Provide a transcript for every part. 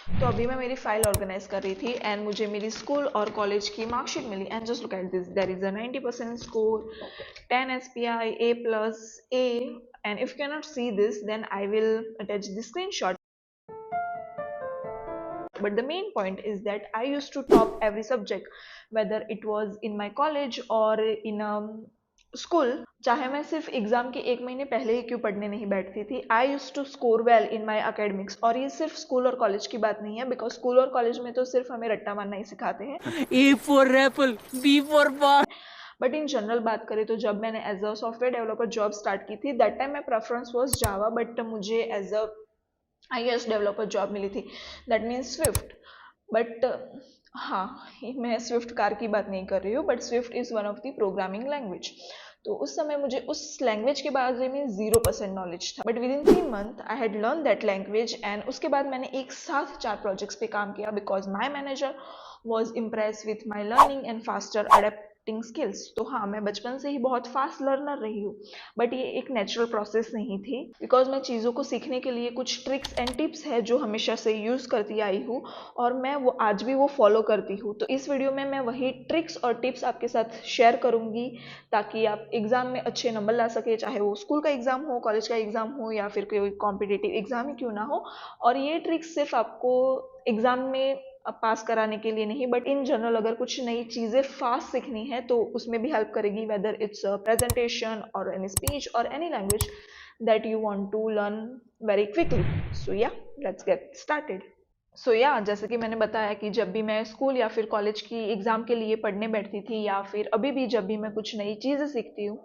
तो अभी मैं मेरी फाइल ऑर्गेनाइज कर रही थी एंड मुझे मेरी स्कूल और कॉलेज की मार्कशीट मिली and just look at this, there is a 90% score, 10 SPI, A plus A, and if you cannot see this then I will attach the screenshot. But the main point is that I used to top every subject, whether it was in my college or in a school. चाहे मैं सिर्फ exam के एक महीने पहले ही क्यों पढ़ने नहीं बैठती थी, I use to score well in my academics. और ये सिर्फ स्कूल और कॉलेज की बात नहीं है, बिकॉज स्कूल और कॉलेज में तो सिर्फ हमें रट्टा मारना ही सिखाते हैं, A for apple, B for ball. But in general बात करें तो जब मैंने as a software developer job start की थी, that time my preference was Java, but मुझे as a iOS developer job मिली थी, दैट मीन्स स्विफ्ट। बट हाँ, मैं स्विफ्ट कार की बात नहीं कर रही हूँ, but Swift is one of the programming language. तो उस समय मुझे उस लैंग्वेज के बारे में 0% नॉलेज था, but with in 3 month I had learn that language and उसके बाद मैंने एक साथ 4 प्रोजेक्ट्स पे काम किया, because my manager was impress with my learning and faster adapting skills. तो हाँ, मैं बचपन से ही बहुत फास्ट लर्नर रही हूँ, बट ये एक नेचुरल प्रोसेस नहीं थी, बिकॉज मैं चीज़ों को सीखने के लिए कुछ ट्रिक्स एंड टिप्स है जो हमेशा से यूज़ करती आई हूँ, और मैं वो आज भी वो फॉलो करती हूँ। तो इस वीडियो में मैं वही ट्रिक्स और टिप्स आपके साथ शेयर करूँगी, ताकि आप एग्ज़ाम में अच्छे नंबर ला सके, चाहे वो स्कूल का एग्ज़ाम हो, कॉलेज का एग्ज़ाम हो, या फिर कोई कॉम्पिटिटिव एग्ज़ाम ही क्यों ना हो। और ये ट्रिक्स सिर्फ आपको एग्ज़ाम में पास कराने के लिए नहीं, बट इन जनरल अगर कुछ नई चीज़ें फास्ट सीखनी है तो उसमें भी हेल्प करेगी, whether it's a presentation or any speech or any language that you want to learn very quickly. So ya, let's get started. सो या, जैसे कि मैंने बताया कि जब भी मैं स्कूल या फिर कॉलेज की एग्ज़ाम के लिए पढ़ने बैठती थी, या फिर अभी भी जब भी मैं कुछ नई चीज़ें सीखती हूँ,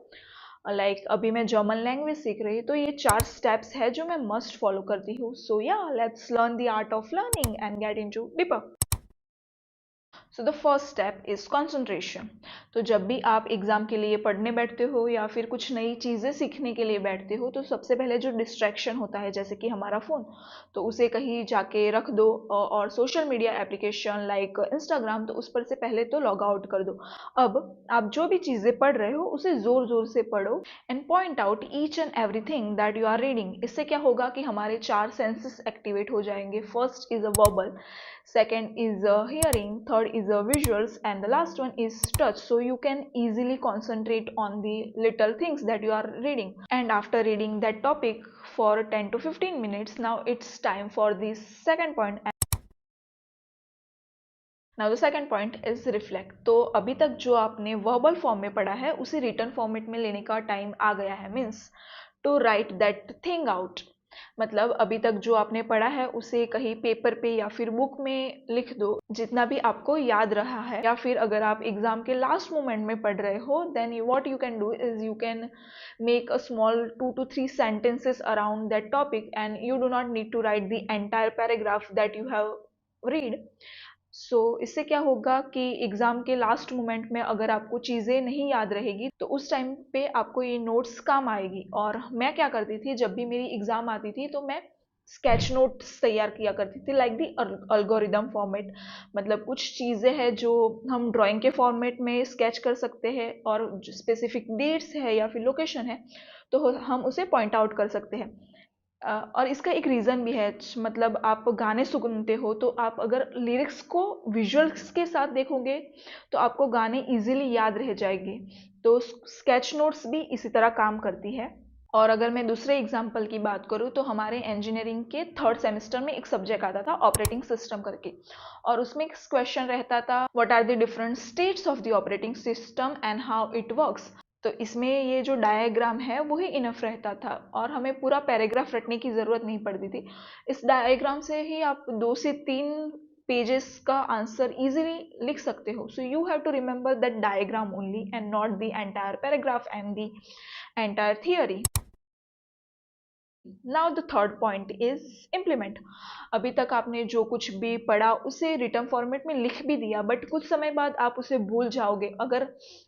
लाइक अभी मैं जर्मन लैंग्वेज सीख रही हूँ, तो ये 4 स्टेप्स है जो मैं मस्ट फॉलो करती हूँ। सो ya, let's learn the art of learning and get into deeper. So the first step is concentration. तो जब भी आप एग्जाम के लिए पढ़ने बैठते हो या फिर कुछ नई चीज़ें सीखने के लिए बैठते हो, तो सबसे पहले जो डिस्ट्रैक्शन होता है, जैसे कि हमारा फ़ोन, तो उसे कहीं जाके रख दो, और social media application like Instagram, तो उस पर से पहले तो लॉग आउट कर दो। अब आप जो भी चीज़ें पढ़ रहे हो उसे ज़ोर ज़ोर से पढ़ो and point out each and everything that you are reading. इससे क्या होगा कि हमारे 4 सेंसेस एक्टिवेट हो जाएंगे। First is a verbal, second is hearing, third is visuals, and the last one is touch, so you can easily concentrate on the little things that you are reading. And after reading that topic for 10 to 15 minutes, now it's time for the second point. Now the second point is reflect. तो अभी तक जो आपने verbal form में पढ़ा है उसे return format में लेने का टाइम आ गया है, means to write that thing out. मतलब अभी तक जो आपने पढ़ा है उसे कहीं पेपर पे या फिर बुक में लिख दो, जितना भी आपको याद रहा है। या फिर अगर आप एग्जाम के लास्ट मोमेंट में पढ़ रहे हो, then what you can do is you can make a small 2 to 3 sentences around that topic, and you do not need to write the entire paragraph that you have read. So इससे क्या होगा कि exam के last moment में अगर आपको चीज़ें नहीं याद रहेगी, तो उस टाइम पे आपको ये नोट्स काम आएगी। और मैं क्या करती थी, जब भी मेरी एग्ज़ाम आती थी तो मैं स्केच नोट्स तैयार किया करती थी, लाइक दी अल्गोरिदम फॉर्मेट। मतलब कुछ चीज़ें हैं जो हम ड्राइंग के फॉर्मेट में स्केच कर सकते हैं, और स्पेसिफिक डेट्स है या फिर लोकेशन है तो हम उसे पॉइंट आउट कर सकते हैं। और इसका एक रीज़न भी है, मतलब आप गाने सुनते हो तो आप अगर लिरिक्स को विजुअल्स के साथ देखोगे तो आपको गाने इजीली याद रह जाएंगे। तो स्केच नोट्स भी इसी तरह काम करती है। और अगर मैं दूसरे एग्जाम्पल की बात करूँ तो हमारे इंजीनियरिंग के 3rd सेमेस्टर में एक सब्जेक्ट आता था ऑपरेटिंग सिस्टम करके, और उसमें एक क्वेश्चन रहता था, what are the different states of the operating system and how it works. तो इसमें ये जो डायग्राम है वही इनफ रहता था, और हमें पूरा पैराग्राफ रटने की ज़रूरत नहीं पड़ती थी। इस डायग्राम से ही आप 2 से 3 पेजेस का आंसर इजीली लिख सकते हो। So you have to remember that diagram only and not the entire paragraph and the entire theory. Now the third point is implement. अभी तक आपने जो कुछ भी पढ़ा उसे रिटर्न फॉर्मेट में लिख भी दिया, बट कुछ समय बाद आप उसे भूल जाओगे अगर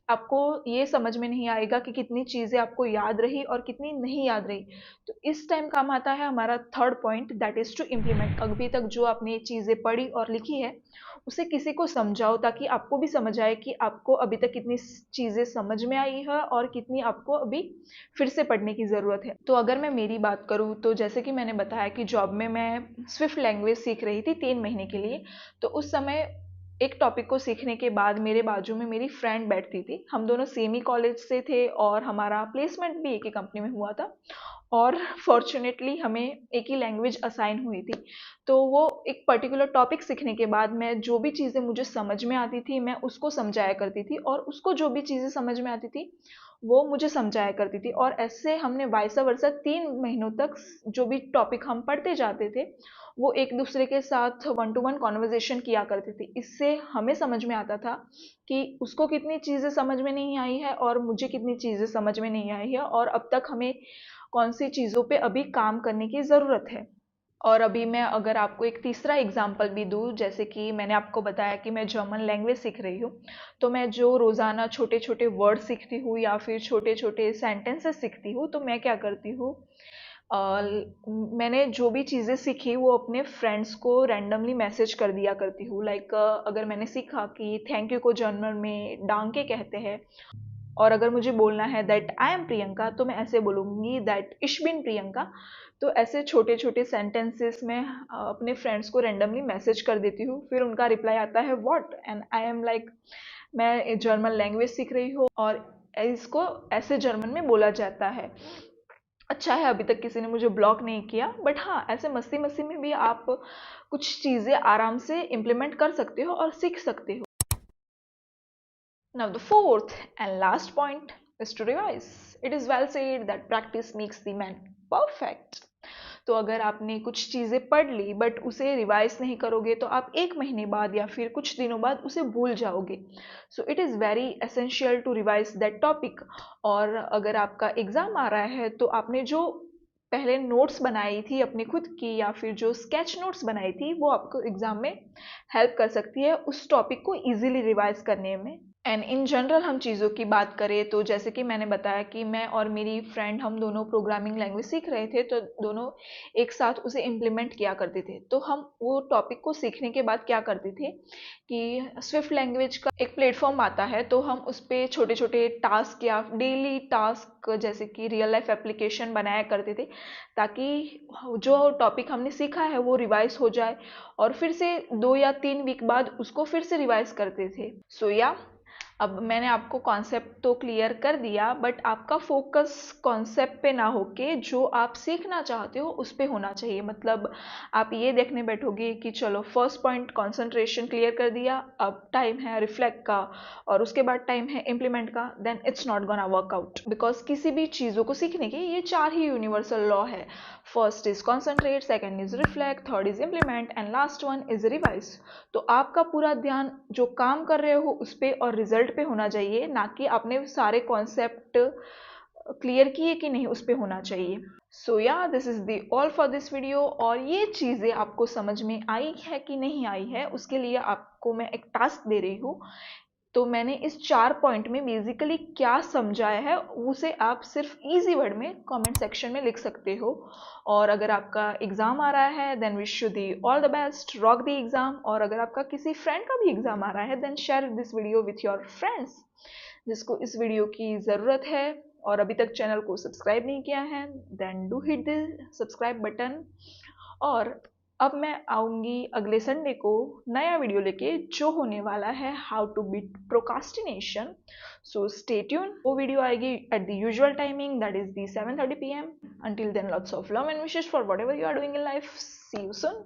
आपको ये समझ में नहीं आएगा कि कितनी चीज़ें आपको याद रही और कितनी नहीं याद रही। तो इस टाइम काम आता है हमारा third point, that is to implement. अभी तक जो आपने चीज़ें पढ़ी और लिखी है उसे किसी को समझाओ, ताकि आपको भी समझ आए कि आपको अभी तक कितनी चीज़ें समझ में आई है और कितनी आपको अभी फिर से पढ़ने की ज़रूरत है। तो अगर मैं मेरी बात बात करूँ तो जैसे कि मैंने बताया कि जॉब में मैं स्विफ्ट लैंग्वेज सीख रही थी 3 महीने के लिए। तो उस समय एक टॉपिक को सीखने के बाद मेरे बाजू में मेरी फ्रेंड बैठती थी। हम दोनों सेम ही कॉलेज से थे और हमारा प्लेसमेंट भी एक ही कंपनी में हुआ था और फॉर्चुनेटली हमें एक ही लैंग्वेज असाइन हुई थी। तो वो एक पर्टिकुलर टॉपिक सीखने के बाद मैं जो भी चीज़ें मुझे समझ में आती थी मैं उसको समझाया करती थी और उसको जो भी चीज़ें समझ में आती थी वो मुझे समझाया करती थी। और ऐसे हमने वाइसा वर्सा 3 महीनों तक जो भी टॉपिक हम पढ़ते जाते थे वो एक दूसरे के साथ वन टू वन कॉन्वर्जेशन किया करते थे। इससे हमें समझ में आता था कि उसको कितनी चीज़ें समझ में नहीं आई है और मुझे कितनी चीज़ें समझ में नहीं आई है और अब तक हमें कौन सी चीज़ों पे अभी काम करने की ज़रूरत है। और अभी मैं अगर आपको एक तीसरा एग्जाम्पल भी दूँ, जैसे कि मैंने आपको बताया कि मैं जर्मन लैंग्वेज सीख रही हूँ। तो मैं जो रोज़ाना छोटे छोटे वर्ड सीखती हूँ या फिर छोटे छोटे सेंटेंसेस सीखती हूँ तो मैं क्या करती हूँ, मैंने जो भी चीज़ें सीखी वो अपने फ्रेंड्स को रैंडमली मैसेज कर दिया करती हूँ। लाइक अगर मैंने सीखा कि थैंक यू को जर्मन में डांके कहते हैं और अगर मुझे बोलना है दैट आई एम प्रियंका तो मैं ऐसे बोलूँगी दैट इश बिन प्रियंका। तो ऐसे छोटे छोटे सेंटेंसेस में अपने फ्रेंड्स को रैंडमली मैसेज कर देती हूँ, फिर उनका रिप्लाई आता है what and I am like मैं जर्मन लैंग्वेज सीख रही हूँ और इसको ऐसे जर्मन में बोला जाता है। अच्छा है अभी तक किसी ने मुझे ब्लॉक नहीं किया, बट हाँ ऐसे मस्ती मस्ती में भी आप कुछ चीज़ें आराम से इम्प्लीमेंट कर सकते हो और सीख सकते हो। Now, the fourth and last point is to revise. It is well said that practice makes the man perfect. तो अगर आपने कुछ चीज़ें पढ़ ली बट उसे रिवाइज नहीं करोगे तो आप 1 महीने बाद या फिर कुछ दिनों बाद उसे भूल जाओगे। So it is very essential to revise that topic. और अगर आपका एग्ज़ाम आ रहा है तो आपने जो पहले नोट्स बनाई थी अपनी खुद की या फिर जो स्केच नोट्स बनाई थी वो आपको एग्ज़ाम में हेल्प कर सकती है उस टॉपिक को ईजिली रिवाइज करने में। एंड इन जनरल हम चीज़ों की बात करें तो जैसे कि मैंने बताया कि मैं और मेरी फ्रेंड हम दोनों प्रोग्रामिंग लैंग्वेज सीख रहे थे तो दोनों एक साथ उसे इम्प्लीमेंट किया करते थे। तो हम वो टॉपिक को सीखने के बाद क्या करते थे कि स्विफ्ट लैंग्वेज का एक प्लेटफॉर्म आता है तो हम उस पर छोटे छोटे टास्क या डेली टास्क जैसे कि रियल लाइफ एप्लीकेशन बनाया करते थे ताकि जो टॉपिक हमने सीखा है वो रिवाइज हो जाए और फिर से 2 या 3 वीक बाद उसको फिर से रिवाइज करते थे। सो या अब मैंने आपको कॉन्सेप्ट तो क्लियर कर दिया बट आपका फोकस कॉन्सेप्ट पे ना होके जो आप सीखना चाहते हो उस पे होना चाहिए। मतलब आप ये देखने बैठोगे कि चलो फर्स्ट पॉइंट कंसंट्रेशन क्लियर कर दिया, अब टाइम है रिफ्लेक्ट का और उसके बाद टाइम है इम्प्लीमेंट का, then it's not gonna work out. Because किसी भी चीज़ों को सीखने के ये 4 ही यूनिवर्सल लॉ है। First is concentrate, second is reflect, third is implement and last one is revise. तो आपका पूरा ध्यान जो काम कर रहे हो उस पर और रिजल्ट पे होना चाहिए, ना कि आपने सारे कॉन्सेप्ट क्लियर किए कि नहीं उस पर होना चाहिए। सो या this is the all for this video. और ये चीज़ें आपको समझ में आई है कि नहीं आई है उसके लिए आपको मैं एक टास्क दे रही हूँ। तो मैंने इस 4 पॉइंट में बेसिकली क्या समझाया है उसे आप सिर्फ इजी वर्ड में कमेंट सेक्शन में लिख सकते हो। और अगर आपका एग्ज़ाम आ रहा है then wish you the all the best, rock the exam. और अगर आपका किसी फ्रेंड का भी एग्ज़ाम आ रहा है then share this video with your friends जिसको इस वीडियो की ज़रूरत है और अभी तक चैनल को सब्सक्राइब नहीं किया है then do hit the subscribe button. और अब मैं आऊँगी अगले संडे को नया वीडियो लेके जो होने वाला है how to beat procrastination. So stay tune. वो वीडियो आएगी at the usual timing that is the 7:30 PM। Until then, lots of love and wishes for whatever you are doing in life. See you soon.